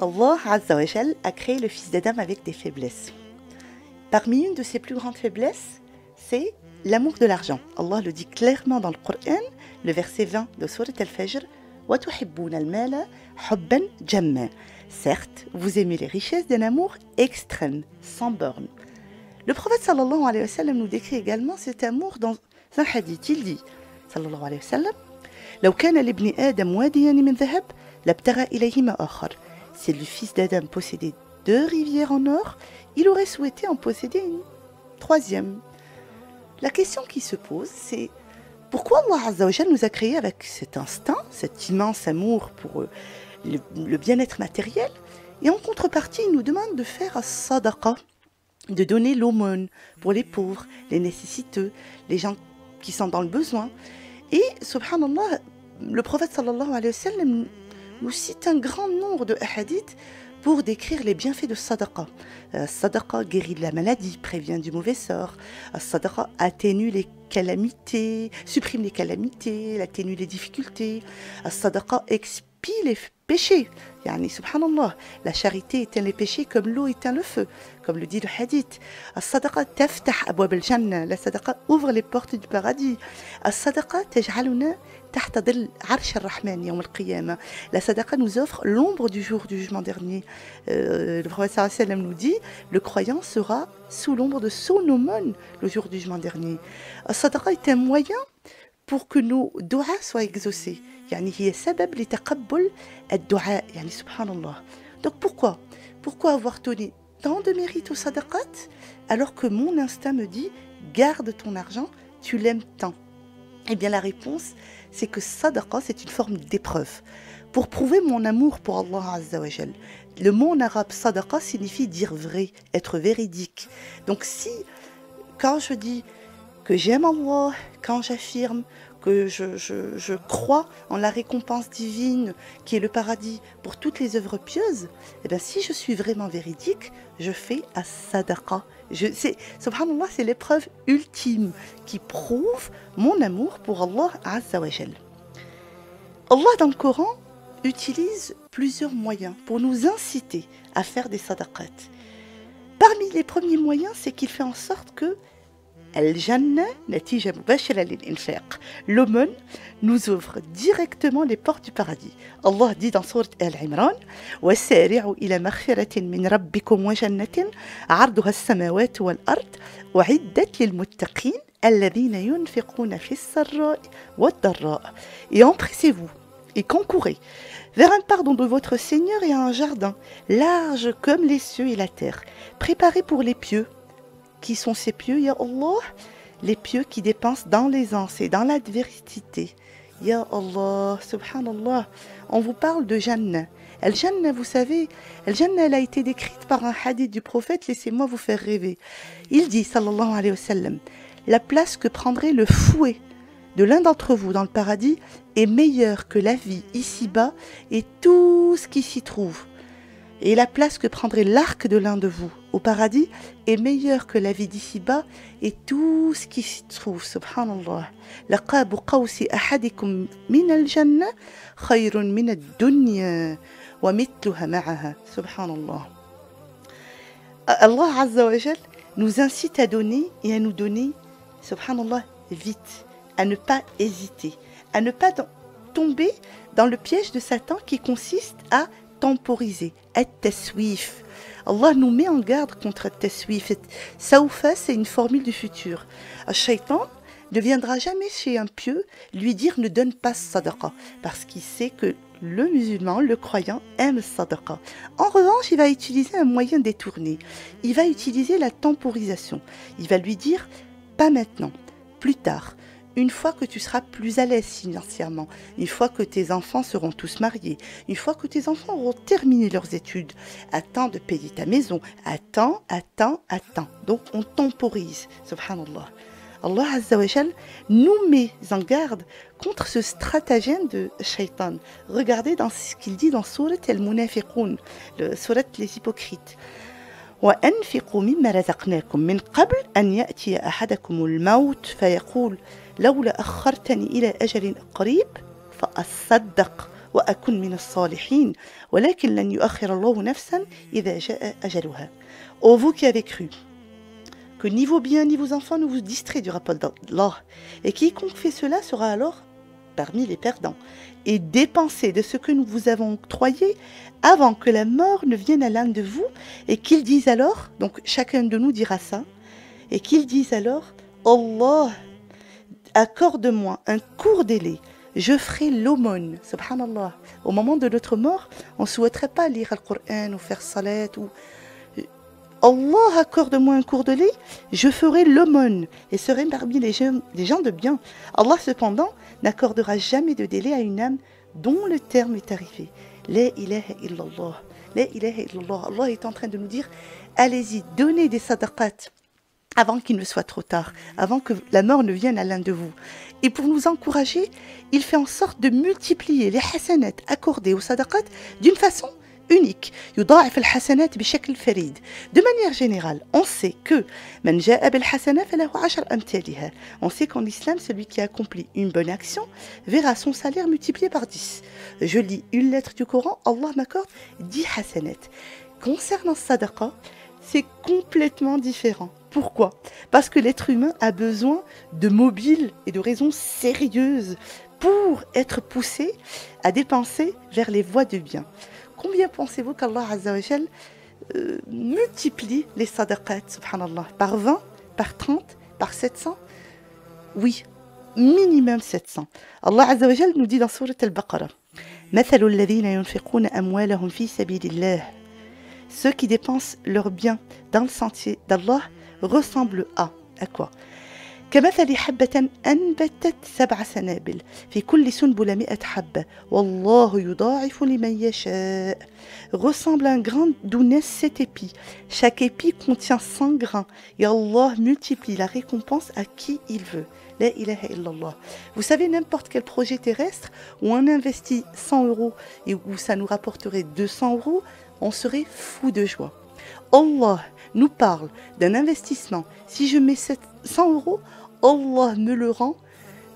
Allah Azza wa Jal a créé le fils d'Adam avec des faiblesses. Parmi une de ses plus grandes faiblesses, c'est l'amour de l'argent. Allah le dit clairement dans le Coran, le verset 20 de Sourate Al-Fajr, وَتُحِبُّونَ الْمَالَ حُبًّا جَمًّا. Certes, vous aimez les richesses d'un amour extrême, sans borne. Le prophète sallallahu alayhi wa sallam nous décrit également cet amour dans un hadith. Il dit, sallallahu alayhi wa sallam, لو كان لابن آدم واديان من ذهب لابتغى إليهما آخر. Si le fils d'Adam possédait 2 rivières en or, il aurait souhaité en posséder une troisième. La question qui se pose, c'est pourquoi Allah Azza wa Jal nous a créés avec cet instinct, cet immense amour pour le bien-être matériel, et en contrepartie, il nous demande de faire as-sadaqa, de donner l'aumône pour les pauvres, les nécessiteux, les gens qui sont dans le besoin. Et, subhanallah, le prophète sallallahu alayhi wa sallam nous cite un grand nombre de hadiths pour décrire les bienfaits de sadaqa. Sadaqa guérit de la maladie, prévient du mauvais sort. Sadaqa atténue les calamités, supprime les calamités, atténue les difficultés. Sadaqa expie les péchés. Yani, subhanallah, la charité éteint les péchés comme l'eau éteint le feu, comme le dit le hadith. As-sadaqa taftah abwab al-jannah, la sadaqa ouvre les portes du paradis. As-sadaqa taj'aluna tahta dhil arsh ar-rahman yawm al-qiyamah. La sadaqa nous offre l'ombre du jour du jugement dernier. Le prophète sallallahu alayhi wa sallam nous dit, le croyant sera sous l'ombre de son aumône le jour du jugement dernier. As-sadaqa est un moyen pour que nos doigts soient exaucés. يعني هي سبب لتقبل الدعاء يعني سبحان الله. Donc pourquoi avoir donné tant de mérite aux sadaqat alors que mon instinct me dit garde ton argent, tu l'aimes tant? Eh bien la réponse c'est que sadaqa c'est une forme d'épreuve pour prouver mon amour pour Allah Azza wa Jal. Le mot en arabe sadaqa signifie dire vrai, être véridique. Donc si quand je dis que j'aime Allah, quand j'affirme que je crois en la récompense divine qui est le paradis pour toutes les œuvres pieuses, et bien si je suis vraiment véridique, je fais as-sadaqa. Subhanallah, c'est l'épreuve ultime qui prouve mon amour pour Allah Azza wa Jal. Allah dans le Coran utilise plusieurs moyens pour nous inciter à faire des sadaqat. Parmi les premiers moyens, c'est qu'il fait en sorte que Al-Jannah, natija mubashira lil-infaq. L'aumône nous ouvre directement les portes du paradis. Allah dit dans sourate Al-Imran, وَسَارِعُوا إِلَى مَغْفِرَةٍ مِّن رَبِّكُمْ وَجَنَّةٍ عَرْضُهَا السَّمَاوَاتُ وَالْأَرْضُ وَعِدَّتْ لِلْمُتَّقِينَ الَّذِينَ يُنْفِقُونَ فِي السَّرَّاءِ وَالضَّرَّاءِ. Et empressez-vous et concourez vers un pardon de votre Seigneur et à un jardin large comme les cieux et la terre, préparé pour les pieux. Qui sont ces pieux, Ya Allah? Les pieux qui dépensent dans l'aisance et dans l'adversité. Ya Allah, subhanallah, on vous parle de Jannah. Al-Jannah, vous savez, Al-Jannah, elle a été décrite par un hadith du prophète, laissez-moi vous faire rêver. Il dit, sallallahu alayhi wa sallam, la place que prendrait le fouet de l'un d'entre vous dans le paradis est meilleure que la vie ici-bas et tout ce qui s'y trouve. Et la place que prendrait l'arc de l'un de vous au paradis est meilleure que la vie d'ici-bas et tout ce qui s'y trouve. Subhanallah. لَقَابُ قَوْسِ أَحَدِكُمْ مِنَ الْجَنَّةِ خَيْرٌ مِنَ الدُّنْيَا وَمِثْلُهَا مَعَهَا. Subhanallah. Allah Azza wa Jal nous incite à donner et à nous donner, subhanallah, vite, à ne pas hésiter, à ne pas tomber dans le piège de Satan qui consiste à temporiser, at-taswif. Allah nous met en garde contre at-taswif. Sawfa, c'est une formule du futur. Shaitan ne viendra jamais chez un pieux lui dire ne donne pas sadaqa, parce qu'il sait que le musulman, le croyant, aime sadaqa. En revanche, il va utiliser un moyen détourné. Il va utiliser la temporisation. Il va lui dire pas maintenant, plus tard. Une fois que tu seras plus à l'aise financièrement, une fois que tes enfants seront tous mariés, une fois que tes enfants auront terminé leurs études, attends de payer ta maison, attends. Donc on temporise, subhanallah. Allah Azza wa Jal nous met en garde contre ce stratagème de Shaitan. Regardez dans ce qu'il dit dans Surat Al-Munafiqun, Surat les hypocrites. وأنفقوا مما رزقناكم من قبل أن يأتي أحدكم الموت فيقول لولا أخرتني إلى أجل قريب فأصدق وأكن من الصالحين ولكن لن يؤخر الله نفسا إذا جاء أجلها. Ô vous qui avez cru que ni vos biens ni vos enfants ne vous distraient du rappel d'Allah, et quiconque fait cela sera alors parmi les perdants. Et dépensez de ce que nous vous avons octroyé avant que la mort ne vienne à l'un de vous, et qu'il dise alors, donc chacun de nous dira ça, et qu'il dise alors, Allah, accorde-moi un court délai, je ferai l'aumône. Subhanallah. Au moment de notre mort, on ne souhaiterait pas lire le Coran ou faire salat ou... Allah, accorde-moi un court délai, je ferai l'aumône et serai parmi les gens de bien. Allah, cependant, n'accordera jamais de délai à une âme dont le terme est arrivé. La ilaha illallah. La ilaha illallah. Allah est en train de nous dire, allez-y, donnez des sadaqat avant qu'il ne soit trop tard, avant que la mort ne vienne à l'un de vous. Et pour nous encourager, il fait en sorte de multiplier les hasanat accordés aux sadaqat d'une façon unique. يضاعف الحسنات بشكل فريد. De manière générale, on sait que من جاء بالحسنة فله عشر أمثالها. On sait qu'en islam, celui qui accomplit une bonne action verra son salaire multiplié par 10. Je lis une lettre du Coran, Allah m'accorde 10 hasanat. Concernant sadaqa, c'est complètement différent. Pourquoi? Parce que l'être humain a besoin de mobiles et de raisons sérieuses pour être poussé à dépenser vers les voies de bien. Combien pensez-vous qu'Allah Azza wa Jal multiplie les sadaqat, subhanallah, par 20, par 30, par 700? Oui, minimum 700. Allah Azza wa Jal nous dit dans Sourate Al-Baqarah, مثل الذين ينفقون أموالهم في سبيل الله. Ceux qui dépensent leurs biens dans le sentier d'Allah ressemblent à quoi? كمثل حبة أنبتت 7 سنابل في كل سنبلة 100 حبة والله يضاعف لمن يشاء. Ressemble à un grain d'où naissent 7 épis. Chaque épi contient 100 grains et Allah multiplie la récompense à qui il veut. La ilaha illallah. Vous savez, n'importe quel projet terrestre où on investit 100 € et où ça nous rapporterait 200 €, on serait fou de joie. Allah nous parle d'un investissement. Si je mets 100 €, Allah me le rend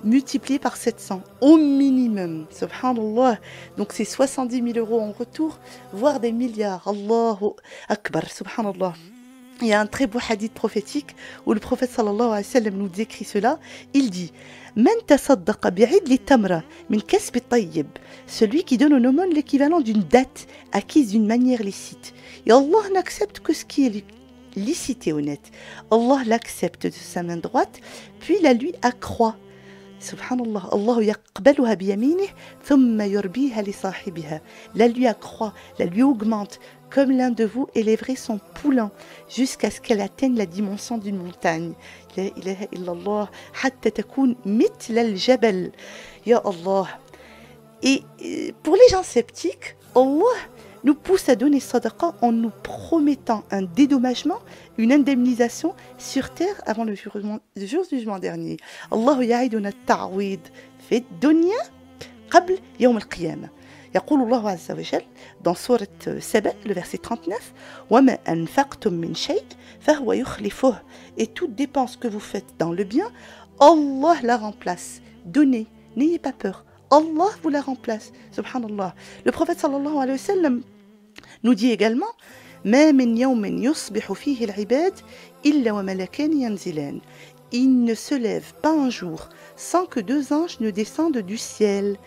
multiplié par 700 au minimum. Subhanallah. Donc c'est 70 000 € en retour, voire des milliards. Allahu Akbar. Subhanallah. Il y a un très beau hadith prophétique où le prophète sallallahu alayhi wa sallam nous décrit cela. Il dit Man tasaddaqa bi'idli tamra min kasbi tayyib. Celui qui donne aux aumônes l'équivalent d'une date acquise d'une manière licite. Et Allah n'accepte que ce qui est licite et honnête. Allah l'accepte de sa main droite, puis la lui accroît. Subhanallah, Allah yaqbaluha biyaminih thumma yurbiha li sahibiha. La lui accroît, la lui augmente, comme l'un de vous élèverait son poulain jusqu'à ce qu'elle atteigne la dimension d'une montagne. La ilaha illallah, hatta takoun mitla al-jabal. Ya Allah. Et pour les gens sceptiques, Allah nous pousse à donner sadaqa en nous promettant un dédommagement, une indemnisation sur terre avant le jour du jugement dernier. Allah ya'iduna at-ta'wid fi ad-dunya qabl yawm al-qiyamah. يقول الله عز وجل dans sourate Saba, le verset 39, وَمَا أَنْفَقْتُم مِّن شَيْءٍ فَهُوَ يُخْلِفُهُ. Et toute dépense que vous faites dans le bien, Allah la remplace. Donnez, n'ayez pas peur. Allah vous la remplace. Subhanallah. Le prophète sallallahu alayhi wa sallam nous dit également ما من يوم يصبح فيه العباد إلا وملكان ينزلان. Il ne se lève pas un jour sans que 2 anges ne descendent du ciel.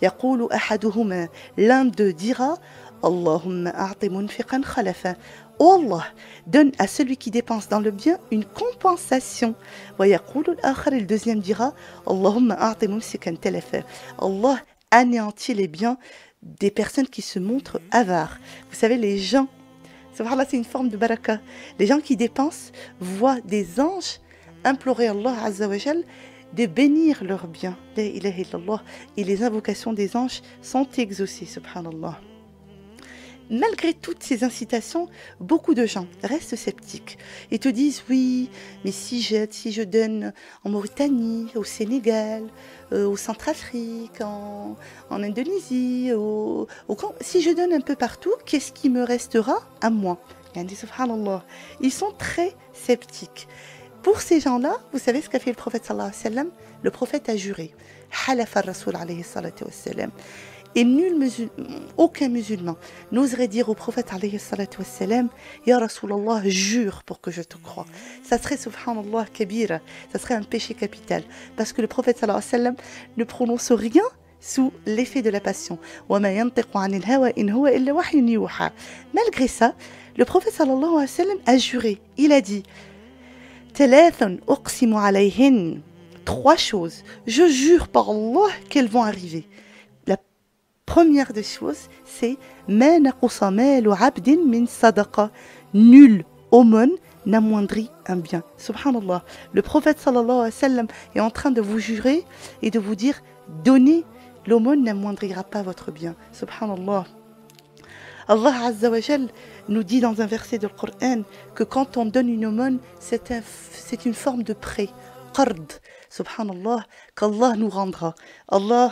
يقول أحدهما, l'un d'eux dira اللهم أعط منفقا خلفا. Oh Allah, donne à celui qui dépense dans le bien une compensation. ويقول الآخر, le deuxième dira اللهم أعط ممسكا تلفا. Allah anéantit les biens des personnes qui se montrent avares. Vous savez, les gens, subhanallah, c'est une forme de baraka. Les gens qui dépensent voient des anges implorer Allah Azza wa Jal de bénir leurs biens. La ilaha illallah. Et les invocations des anges sont exaucées, subhanallah. Malgré toutes ces incitations, beaucoup de gens restent sceptiques et te disent oui, mais si je donne en Mauritanie, au Sénégal, au Centrafrique, en Indonésie, si je donne un peu partout, qu'est-ce qui me restera à moi? Subhanallah. Ils sont très sceptiques. Pour ces gens-là, vous savez ce qu'a fait le prophète sallallahu alayhi wa sallam? Le prophète a juré. Halafa Rasoul alayhi salatu wa sallam. Et aucun musulman n'oserait dire au prophète alayhi salatu wassalam, Ya Rasulallah, jure pour que je te croie. Ça serait, subhanallah, kabira, ça serait un péché capital. Parce que le prophète sallallahu alayhi wa sallam ne prononce rien sous l'effet de la passion. Malgré ça, le prophète sallallahu alayhi wa sallam a juré. Il a dit, trois choses. Je jure par Allah qu'elles vont arriver. La première des choses, c'est nul aumône n'amoindrit un bien. Subhanallah. Le prophète sallallahu alayhi wa sallam est en train de vous jurer et de vous dire, donnez, l'aumône n'amoindrira pas votre bien. Subhanallah. Allah Azza wa Jal nous dit dans un verset du Coran que quand on donne une aumône, c'est une forme de prêt. Qard. Subhanallah, qu'Allah nous rendra. Allah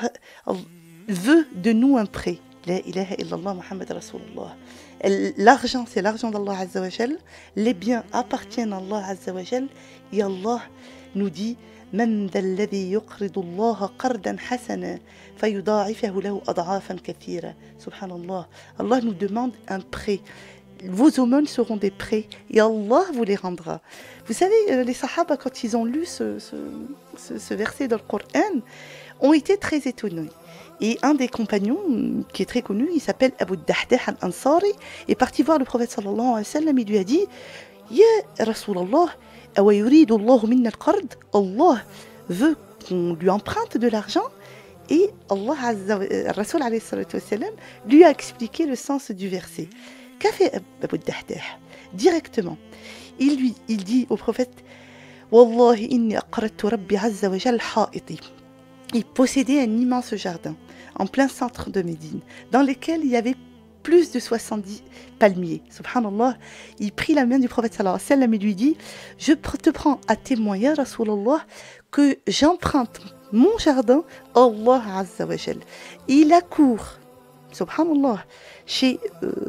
veut de nous un prêt. La ilaha illallah Muhammad Rasulullah. L'argent, c'est l'argent d'Allah Azza wa Jal. Les biens appartiennent à Allah Azza wa Jal. Et Allah nous dit, من ذا الذي يقرض الله قرضا حسنا فيضاعفه له أضعافا كثيرة. Subhanallah. Allah nous demande un prêt. Vos aumônes seront des prêts et Allah vous les rendra. Vous savez, les Sahaba, quand ils ont lu ce verset dans le Coran, ont été très étonnés. Et un des compagnons, qui est très connu, il s'appelle Abu Dahdah al-Ansari, est parti voir le prophète sallallahu alayhi wa sallam. Il lui a dit, Ya Rasulallah, awa yuridu Allahu minna al-qard. Allah veut qu'on lui emprunte de l'argent. Et Allah Rasul alayhi salatu wa sallam lui a expliqué le sens du verset. Qu'a fait Abu Dahdah? Directement, il dit au prophète, Wallahi inni aqradtu Rabbi Azza wa Jal ha'iti. Il possédait un immense jardin en plein centre de Médine, dans lequel il y avait plus de 70 palmiers. Subhanallah, il prit la main du prophète sallallahu alayhi wa sallam et lui dit, je te prends à témoin, ya Rasulallah, que j'emprunte mon jardin à Allah Azza wa Jal. Il accourt, subhanallah, chez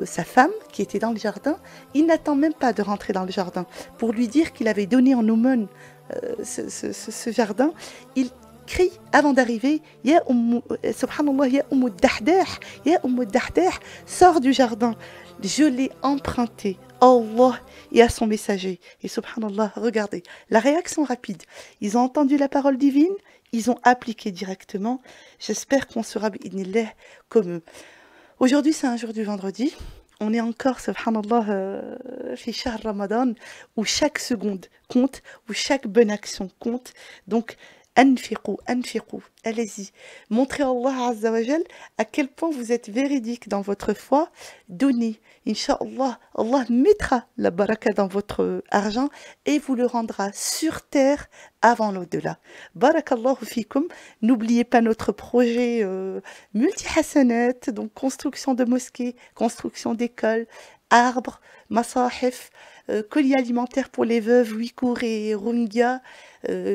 sa femme qui était dans le jardin. Il n'attend même pas de rentrer dans le jardin pour lui dire qu'il avait donné en aumône ce jardin. Il crie avant d'arriver, Ya subhanallah, Ya Dahdah, Ya Dahdah, sors du jardin, je l'ai emprunté à Allah et à son messager. Et subhanallah, regardez, la réaction rapide. Ils ont entendu la parole divine, ils ont appliqué directement. J'espère qu'on sera bi'idnillah comme eux. Aujourd'hui, c'est un jour du vendredi. On est encore, subhanallah, fi shahr Ramadan, où chaque seconde compte, où chaque bonne action compte. Donc, anfiqou, allez-y. Montrez à Allah Azza wa Jal à quel point vous êtes véridique dans votre foi. Donnez. Inch'Allah, Allah mettra la baraka dans votre argent et vous le rendra sur terre avant l'au-delà. Barakallahu fikum. N'oubliez pas notre projet multi-hasanat, donc construction de mosquées, construction d'écoles, arbres, masahif, colis alimentaires pour les veuves, Ouïghours et Rohingyas,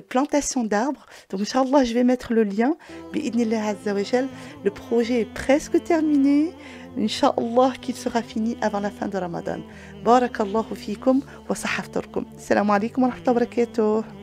plantation d'arbres. Donc, Inch'Allah, je vais mettre le lien. Bi'idnillah Azza wa Jal. Le projet est presque terminé. Inch'Allah, qu'il sera fini avant la fin de Ramadan. Barakallahu fikum wa sahaftarkum. Assalamu alaikum wa rahmatullahi wa barakatuh.